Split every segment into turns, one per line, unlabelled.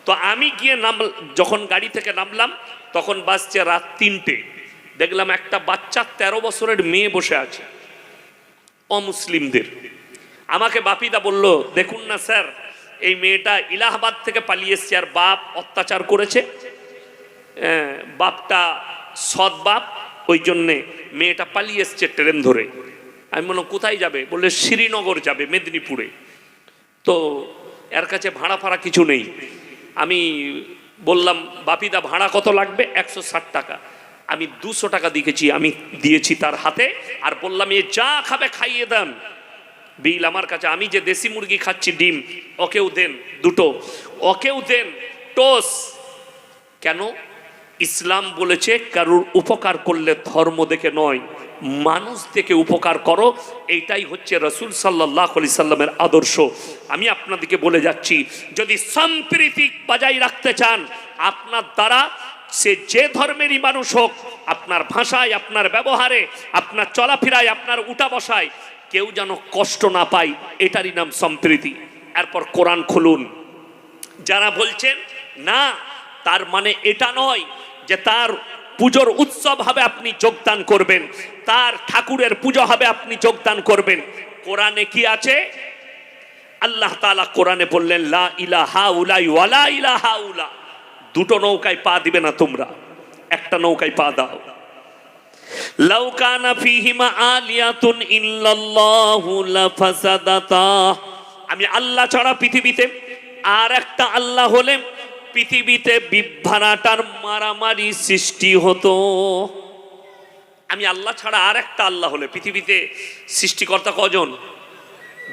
তো আমি গিয়ে যখন গাড়ি থেকে নামলাম তখন বাজছে রাত 3টে। দেখলাম একটা বাচ্চা 13 বছরের মেয়ে বসে আছে অমুসলিমদের। আমাকে বাপিদা বলল, দেখুন না স্যার, এই মেয়েটা ইলাহাবাদ থেকে পালিয়ে এসছে, আর বাপ অত্যাচার করেছে, বাপটা সৎ বাপ, ওই জন্যে মেয়েটা পালিয়ে এসছে ট্রেন ধরে। আমি বললাম কোথায় যাবে? বললে শ্রীনগর যাবে, মেদিনীপুরে। তো এর কাছে ভাড়া ফাড়া কিছু নেই। আমি বললাম বাপিদা ভাড়া কত লাগবে? 160 টাকা। আমি 200 টাকা আমি দিয়েছি তার হাতে, আর বললাম এ যা খাবে খাইয়ে দেন, বিল আমার কাছে। আমি যে দেশি মুরগি খাচ্ছি, ডিম ওকেও দেন, দুটো ওকেও দেন, টোস। কেন? ইসলাম বলেছে কারুর উপকার করলে ধর্ম দেখে নয়, মানুষ দেখে উপকার করো। এইটাই হচ্ছে রাসূল সাল্লাল্লাহু আলাইহি সাল্লামের আদর্শ। আমি আপনাদেরকে বলে যাচ্ছি, যদি সম্প্রীতি বজায় রাখতে চান, আপনার দ্বারা সে যে ধর্মেরই মানুষ হোক, আপনার ভাষায়, আপনার ব্যবহারে, আপনার চলাফেরায়, আপনার উঠা বসায় কেউ যেন কষ্ট না পায়, এটারই নাম সম্প্রীতি। এরপর কোরআন খুলুন। যারা বলছেন না, তার মানে এটা নয় যে তার পুজোর উৎসব হবে আপনি যোগদান করবেন, তার ঠাকুরের পুজো হবে আপনি যোগদান করবেন। কোরআনে কি আছে? আল্লাহ তাআলা কোরআনে বললেন লা ইলাহা উলাই ওয়ালা ইলাহা উলা। দুটো নৌকায় পা দিবে না তোমরা, একটা নৌকায় পা দাও। লাউ কানা ফীহিমা আলিয়াতুন ইল্লাল্লাহু লাফাসাদাতা। আমি আল্লাহ ছাড়া পৃথিবীতে আর একটা আল্লাহ হলে পৃথিবীতে বিভ্রাটার মারামারি সৃষ্টি হতো। আমি আল্লাহ ছাড়া আর একটা আল্লাহ হলে পৃথিবীতে সৃষ্টিকর্তা কজন?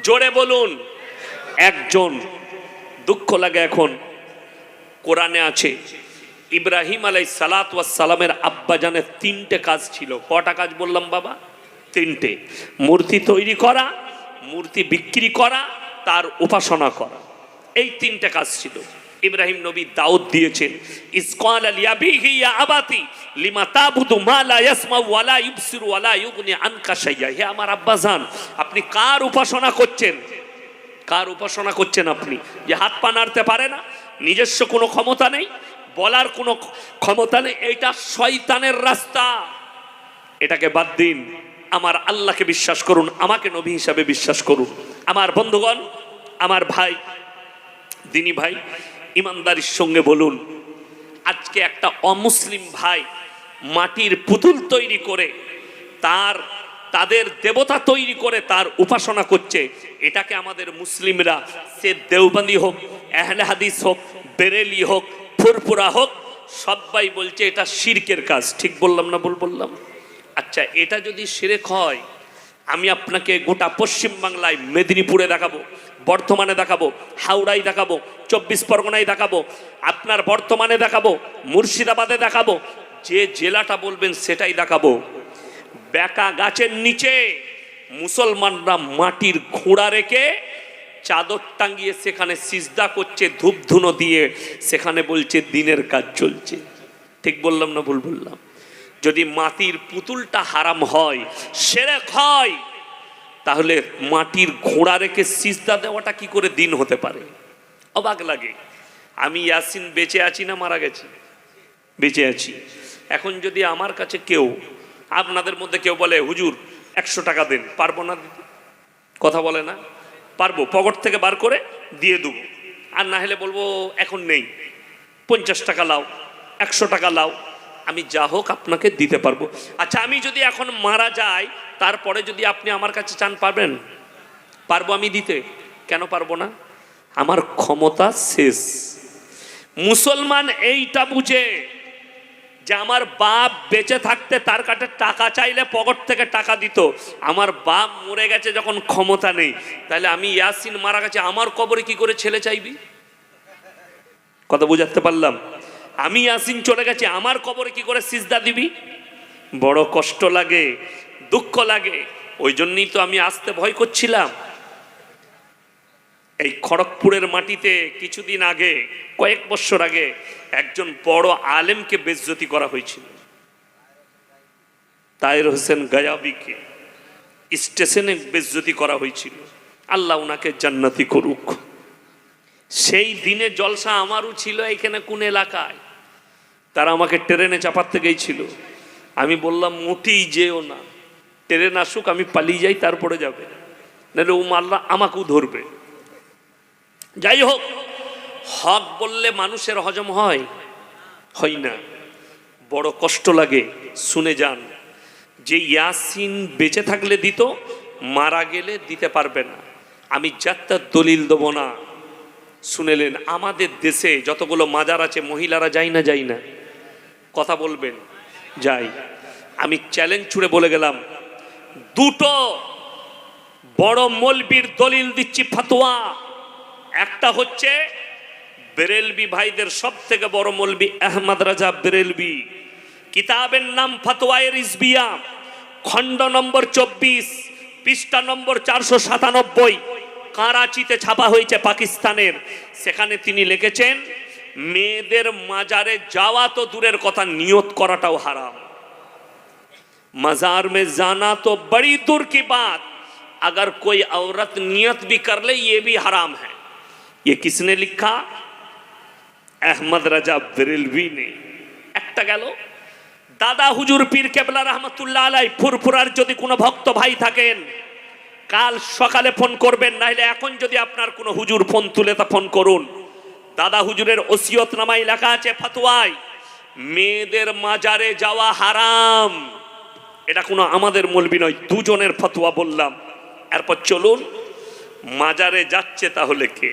জোরে বলুন, একজন। দুঃখ লাগে, এখন কোরআনে আছে ইব্রাহিম আলাইহিস সালাতু ওয়াস সালামের আব্বাজানের 3টে কাজ ছিল। কটা কাজ বললাম বাবা? 3টে। মূর্তি তৈরি করা, মূর্তি বিক্রি করা, তার উপাসনা করা, এই 3টে কাজ ছিল। ইব্রাহিম নবী দাউদ দিয়েছেন, ইসকাল লিয়াবিহি ইয়া আবাতি লিমা তাবুদু মা লা ইয়াসমাউ ওয়া লা ইবসিরু ওয়া লা ইউগনি আনকা শাইয়া। হে আমার আব্বাজান, আপনি কার উপাসনা করছেন? কার উপাসনা করছেন আপনি? যে হাত পা নাড়তে পারে না, নিজস্ব কোনো ক্ষমতা নেই, বলার কোনো ক্ষমতা নেই, এটা শয়তানের রাস্তা। এটাকে বাদ দিন, আমার আল্লাহকে বিশ্বাস করুন, আমাকে নবী হিসাবে বিশ্বাস করুন। আমার বন্ধুগণ, আমার ভাই, দিনী ভাই, ইমানদারির সঙ্গে বলুন, আজকে একটা অমুসলিম ভাই মাটির পুতুল তৈরি করে তাদের দেবতা তৈরি করে তার উপাসনা করছে। এটাকে আমাদের মুসলিমরা, সে দেওবন্দি হোক, আহলে হাদিস হোক, বেরেলি হোক, ফুরফুরা হোক, সবাই বলছে এটা শিরকের কাজ। ঠিক বললাম না ভুল বললাম? আচ্ছা, এটা যদি শিরক হয়, আমি আপনাকে গোটা পশ্চিম বাংলায়, মেদিনীপুরে দেখাবো, বর্ধমানে দেখাবো, হাওড়ায় দেখাবো, 24 পরগনায় দেখাবো, আপনার বর্তমানে দেখাবো, মুর্শিদাবাদে দেখাবো, যে জেলাটা বলবেন সেটাই দেখাবো। বেকা গাছের নিচে মুসলমানরা মাটির ঘোড়া রেখে চাদর টাঙ্গিয়ে সেখানে সিজদা করছে, ধূপ ধুনো দিয়ে, সেখানে বলছে দিনের কাজ চলছে। ঠিক বললাম না ভুল বললাম? যদি মাটির পুতুলটা হারাম হয়, শিরক হয়, তাহলে মাটির ঘোড়া রেখে সিজদা দেওয়াটা কি করে দিন হতে পারে? অবাক লাগে। আমি ইয়াসিন বেঁচে আছি না মারা গেছি? বেঁচে আছি। এখন যদি আমার কাছে কেউ, আপনাদের মধ্যে কেউ বলে হুজুর 100 টাকা দেন, পারবো না দিতে? কথা বলে না? পারবো, পকেট থেকে বার করে দিয়ে দেবো। আর না হলে বলবো এখন নেই, 50 টাকা লাও, 100 টাকা লাও, আমি যা হোক আপনাকে দিতে পারবো। আচ্ছা, আমি যদি এখন মারা যাই, তারপরে যদি আপনি আমার কাছে চান, পারবেন? পারবো আমি দিতে। কেন পারবো না? আমার ক্ষমতা শেষ। মুসলমান এইটা বুঝে যে আমার বাপ বেঁচে থাকতে তার কাছে টাকা চাইলে পকেট থেকে টাকা দিত, আমার বাপ মরে গেছে যখন ক্ষমতা নেই, তাহলে আমি ইয়াসিন মারা গেছে, আমার কবরে কি করে ছেলে চাইবি? কথা বুঝাতে পারলাম? আমি ইয়াসিন চলে গেছে, আমার কবরে কি করে সিজদা দিবি? বড় কষ্ট লাগে, দুঃখ লাগে। ওই জন্যই তো আমি আসতে ভয় করছিলাম। এই খড়গপুরের মাটিতে কিছুদিন আগে, কয়েক বছর আগে, একজন বড় আলেমকে বেজ্জতি করা হয়েছিল। তাহের হোসেন গায়াবিকে স্টেশনে বেজ্জতি করা হয়েছিল। আল্লাহ ওনাকে জান্নাতি করুক। সেই দিনে জলসা আমারও ছিল এখানে কোন এলাকায়। তারা আমাকে ট্রেনে চাপাতে গিয়েছিল। আমি বললাম মোটেই যেও না, ট্রেন আসুক আমি পালিয়ে যাই, তারপরে যাবে, নাহলে ও মাল্লা আমাকেও ধরবে। যাই হোক, হক বললে মানুষের হজম হয় না, বড় কষ্ট লাগে। শুনে যান, যে ইয়াসিন বেঁচে থাকলে দিত, মারা গেলে দিতে পারবে না। আমি যাত্রার দলিল দেবো না। শুনেলেন, আমাদের দেশে যতগুলো মাজার আছে মহিলারা যায় না? কথা বলবেন? যাই। আমি চ্যালেঞ্জ ছুড়ে বলে গেলাম, দুটো বড় মৌলবীর দলিল দিচ্ছি, ফতোয়া। একটা হচ্ছে বেরেলবি ভাইদের সব থেকে বড় মৌলবী আহমদ রাজা বেরেলবি, কিতাবের নাম ফতোয়ায়ে রিজবিয়া, খণ্ড নম্বর 24, পৃষ্ঠা নম্বর 497, করাচিতে ছাপা হয়েছে পাকিস্তানের। সেখানে তিনি লিখেছেন, মেয়েদের মাজারে যাওয়া তো দূরের কথা, নিয়ত করাটাও হারাম। मजार में जाना तो बड़ी दूर की बात, अगर कोई औरत नियत भी कर ले ये भी हराम है। ये किसने लिखा? अहमद रजा बेरेलवी ने। একটা গেল। দাদা হুজুর পীর কেবলা রহমতুল্লাহ আলাই ফুরফুরার যদি কোনো ভক্ত ভাই থাকেন, কাল সকালে ফোন করবেন, নাহলে এখন যদি আপনার কোনো হুজুর ফোন তুলে তা ফোন করুন। দাদা হুজুরের ওসিয়তনামায় লেখা আছে ফতোয়ায়, মেয়েদের মাজারে যাওয়া হারাম। এটা কোনো আমাদের মৌলবি নয়, দুজনের ফতোয়া বললাম। এরপর চলুন, মাজারে যাচ্ছে তাহলে কে?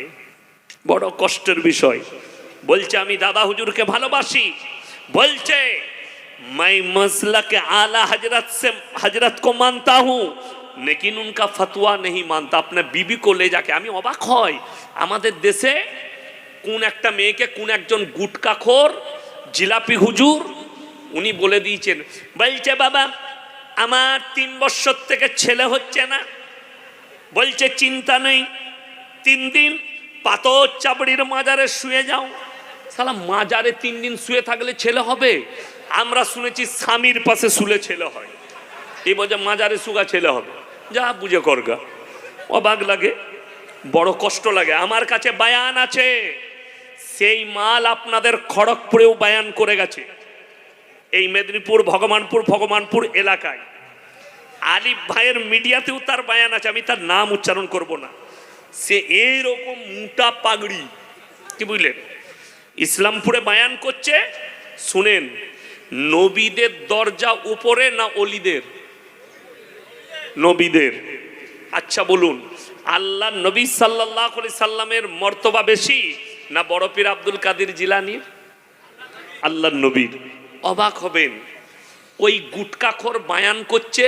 বড় কষ্টের বিষয়। বলছে আমি দাদা হুজুরকে ভালোবাসি, বলছে मैं मसलक आला हजरत को मानता हूँ लेकिन उनका फतवा नहीं मानता। अपने बीबी को ले जाके, আমি অবাক হয়, আমাদের দেশে কোন একটা মেয়েকে কোন একজন গুটকাখোর জিলাপি হুজুর উনি বলে দিয়েছেন, বলছে বাবা আমার 3 বছর থেকে ছেলে হচ্ছে না। বলছে চিন্তা নেই, 3 দিন পাথর চাবড়ির মাজারে শুয়ে যাও। সালা মাজারে 3 দিন শুয়ে থাকলে ছেলে হবে? আমরা শুনেছি স্বামীর পাশে শুলে ছেলে হয়, এই বলছে মাজারে শুগা ছেলে হবে। যা বুঝে করগা। অবাক লাগে, বড় কষ্ট লাগে। আমার কাছে বায়ান আছে, সেই মাল আপনাদের খড়গপুরেও বায়ান করে গেছে, এই মেদিনীপুর ভগবানপুর এলাকায়। আলিফ ভাইয়ের মিডিয়াতেও তার বায়ান আছে, আমি তার নাম উচ্চারণ করব না। সে এইরকম মোটা পাগড়ি, কি বুঝলেন, ইসলামপুরে বায়ান করছে। শুনেন, নবীদের দরজা উপরে না অলিদের? নবীদের। আচ্ছা বলুন, আল্লাহ নবী সাল্লাল্লাহু আলাইহি সাল্লামের মর্তবা বেশি না বড় পীর আব্দুল কাদের জিলানীর? আল্লাহ নবীর। অবাক হবেন, ওই গুটকাখোর বায়ান করছে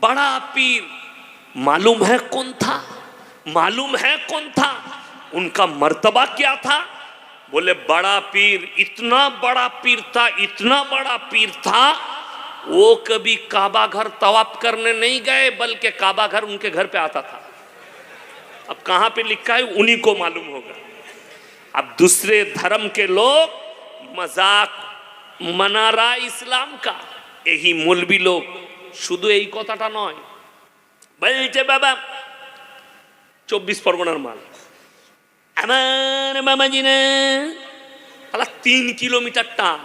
बड़ा पीर मालूम है कौन था, मालूम है कौन था, उनका मर्तबा क्या था? बोले बड़ा पीर, इतना बड़ा पीर था, इतना बड़ा पीर था, वो कभी काबा घर तवाफ करने नहीं गए, बल्कि काबा घर उनके घर पे आता था। अब कहाँ पे लिखा है उन्हीं को मालूम होगा। अब दूसरे धर्म के लोग मजाक मना रहा इस्लाम का, यही मौलवी लोग। শুধু এই কথাটা নয়, বলছে বাবা 24 পরগনার মাল, আমার মামাজি না 3 কিলোমিটার টান।